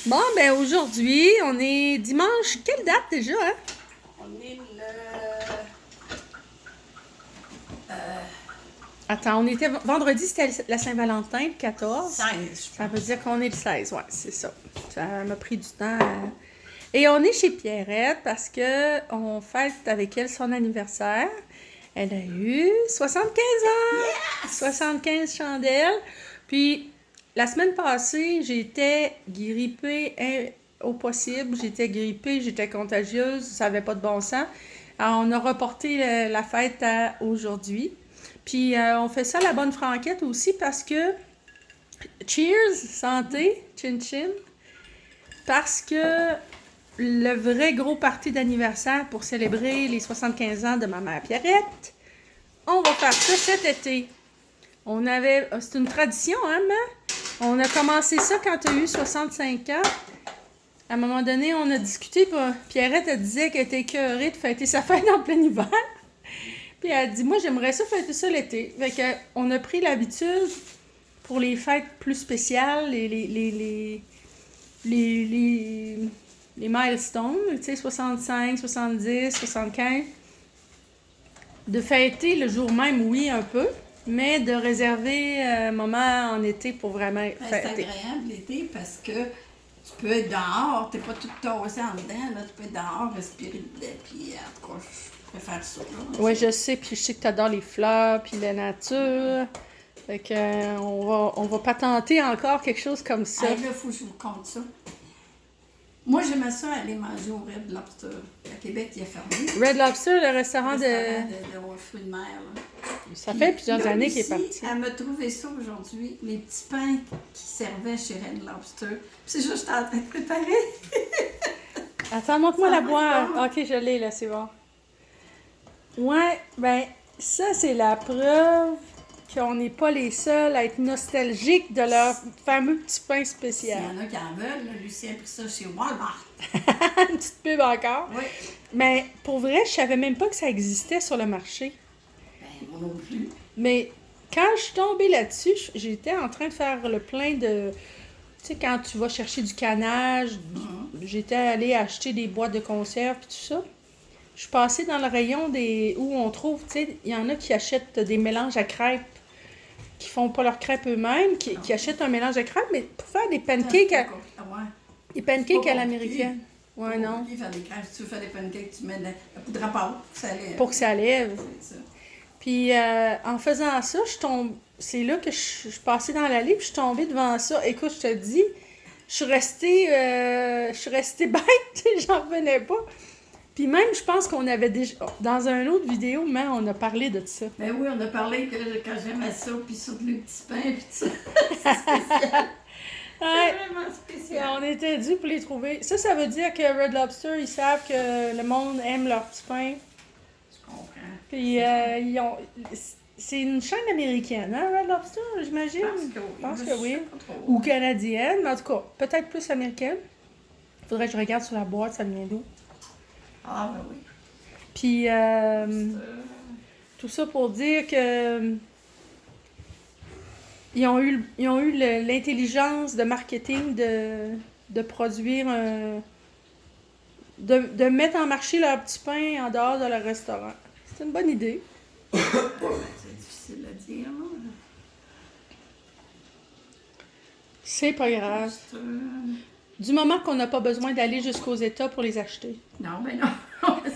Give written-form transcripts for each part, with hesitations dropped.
Bon, ben aujourd'hui, on est dimanche. Quelle date déjà, hein? On est le Attends, on était vendredi, c'était la Saint-Valentin, le 14. 16, Ça veut dire qu'on est le 16, ouais, c'est ça. Ça m'a pris du temps. Et on est chez Pierrette parce que on fête avec elle son anniversaire. Elle a eu 75 ans! Yes! 75 chandelles. Puis, la semaine passée, j'étais grippée au possible. J'étais grippée, j'étais contagieuse, ça n'avait pas de bon sens. Alors, on a reporté la fête à aujourd'hui. Puis, on fait ça à la bonne franquette aussi parce que, cheers, santé, chin-chin, parce que le vrai gros party d'anniversaire pour célébrer les 75 ans de ma mère Pierrette, on va faire ça cet été. C'est une tradition, hein, mais on a commencé ça quand tu as eu 65 ans. À un moment donné, on a discuté, puis Pierrette, elle disait qu'elle était écœurée de fêter sa fête en plein hiver. Puis elle a dit, moi, j'aimerais ça fêter ça l'été. Fait qu'on a pris l'habitude pour les fêtes plus spéciales, les milestones, tu sais, 65, 70, 75, de fêter le jour même, oui, un peu, mais de réserver un moment en été pour vraiment c'est fêter. agréable l'été parce que tu peux être dehors, t'es pas tout tassé en dedans, là, tu peux être dehors, respirer dedans, puis en tout cas, je préfère ça. Oui, je sais, puis je sais que tu adores les fleurs, puis la nature. Fait que, on va patenter encore quelque chose comme ça. Là, il faut que je vous conte ça. Moi, j'aimais ça aller manger au Red Lobster. À Québec, il a fermé. Red Lobster, le restaurant Le de... restaurant de fruits de mer. Là. Ça fait plusieurs Là, années qu'il est Lucie, parti. Elle m'a trouvé ça aujourd'hui, les petits pains qui servaient chez Red Lobster. Puis c'est juste que j'étais en train de préparer. Attends, montre-moi Ça la va boîte. être bon. Ok, je l'ai, là, c'est bon. Ouais, ben, ça, c'est la preuve qu'on n'est pas les seuls à être nostalgiques de leur fameux petit pain S'il spécial. y en a qui en veulent, là, Lucie a pris ça chez Walmart. Une petite pub encore. Oui. Mais pour vrai, je savais même pas que ça existait sur le marché. Ben, moi non plus. Mais quand je suis tombée là-dessus, j'étais en train de faire le plein de... Tu sais, quand tu vas chercher du canage, j'étais allée acheter des boîtes de conserve et tout ça. Je suis passée dans le rayon où on trouve, tu sais, il y en a qui achètent des mélanges à crêpes, qui font pas leurs crêpes eux-mêmes, qui achètent un mélange de crêpes, mais pour faire des pancakes Ah, ouais. des pancakes C'est pas à l'américaine. Ouais, Pas non. compliqué de faire des crêpes. Si tu veux faire des pancakes, tu mets de la poudre à pâte. Ça lève. Pour que ça lève. C'est ça. Puis en faisant ça, c'est là que je suis passée dans l'allée, puis je suis tombée devant ça. Écoute, je te dis, je suis restée bête, j'en revenais pas. Puis même, je pense qu'on avait déjà, dans une autre vidéo, mais on a parlé de ça. Ben oui, on a parlé que quand j'aimais ça, puis surtout les petits pains, puis tout ça. C'est spécial. Ouais. C'est vraiment spécial. On était dû pour les trouver. Ça veut dire que Red Lobster, ils savent que le monde aime leurs petits pains. Je comprends. Puis c'est une chaîne américaine, hein, Red Lobster, j'imagine? Je pense que oui. Je pense que oui. Ou canadienne, mais en tout cas, peut-être plus américaine. Faudrait que je regarde sur la boîte, ça vient d'où. Ah, ben oui. Puis tout ça pour dire que ils ont eu l'intelligence de marketing de produire de mettre en marché leurs petits pains en dehors de leur restaurant. C'est une bonne idée. C'est difficile à dire, là. C'est pas grave. Juste, Du moment qu'on n'a pas besoin d'aller jusqu'aux États pour les acheter. Non, ben non.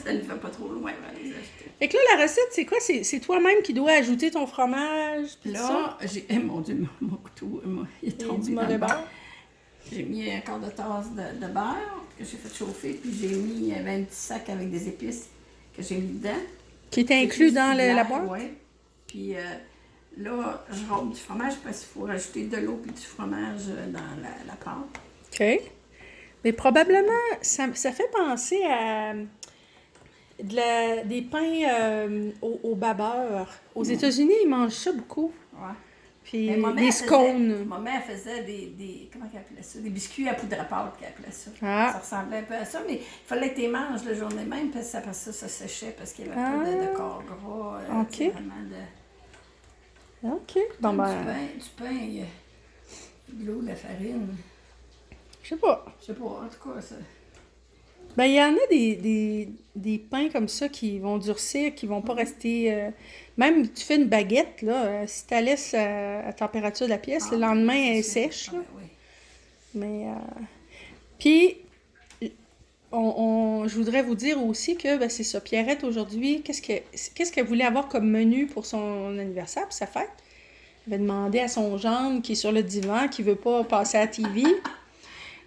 Ça ne fait pas trop loin à les acheter. Fait que là, la recette, c'est quoi? C'est toi-même qui dois ajouter ton fromage, pis ça? Là, mon Dieu, mon couteau, il est Et tombé du dans le mauvais beurre. beurre. J'ai mis un quart de tasse de beurre que j'ai fait chauffer, puis j'ai mis, il y avait un petit sac avec des épices que j'ai mis dedans. Qui est inclus dans la boîte? Oui. Puis là, je râpe du fromage parce qu'il faut rajouter de l'eau puis du fromage dans la pâte. OK. Mais probablement, ça fait penser à des pains au beurre. Aux États-Unis, ils mangent ça beaucoup. Ouais. Puis Mais ma des mère scones. Ma mère faisait comment qu'elle appelait ça? Des biscuits à poudre à pâte qu'elle appelait ça. Ah. Ça ressemblait un peu à ça, mais il fallait que tu les manges la journée même parce que après ça séchait parce qu'il n'y avait pas de corps gras. OK. Tu sais, vraiment OK. Bon, ben, du pain, de l'eau, de la farine. Je sais pas. Je sais pas, en tout cas, ça. Ben, il y en a des pains comme ça qui vont durcir, qui vont pas rester... même tu fais une baguette, là, si tu la laisses à température de la pièce, le lendemain, elle est sèche. Là. Oui. Mais, puis, je voudrais vous dire aussi que, ben, c'est ça, Pierrette, aujourd'hui, qu'est-ce qu'elle voulait avoir comme menu pour son anniversaire, pour sa fête? Elle avait demandé à son gendre, qui est sur le divan, qui veut pas passer à la TV,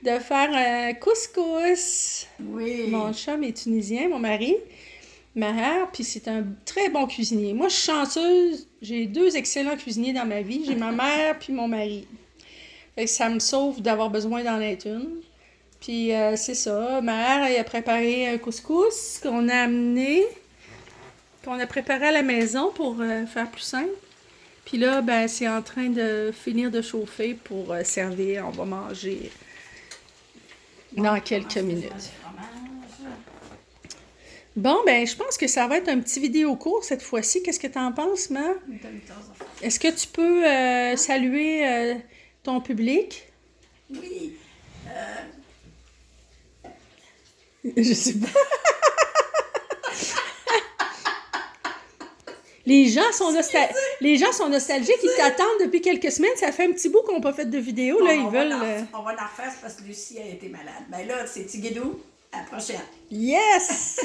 de faire un couscous. Oui. Mon chum est tunisien, mon mari, Maher, puis c'est un très bon cuisinier. Moi, je suis chanceuse, j'ai 2 excellents cuisiniers dans ma vie. J'ai ma mère puis mon mari. Fait que ça me sauve d'avoir besoin d'en être une. Puis c'est ça, Maher, elle a préparé un couscous qu'on a amené, qu'on a préparé à la maison pour faire plus simple. Puis là, ben, c'est en train de finir de chauffer pour servir. On va manger dans quelques minutes. Bon, ben, je pense que ça va être un petit vidéo court cette fois-ci. Qu'est-ce que tu en penses, Ma? Est-ce que tu peux saluer ton public? Oui. Je sais pas. Les gens sont nostalgiques, ils t'attendent depuis quelques semaines. Ça fait un petit bout qu'on n'a pas fait de vidéo. Là, ils veulent. On va la refaire parce que Lucie a été malade. Ben là, c'est Tigidou. À la prochaine. Yes!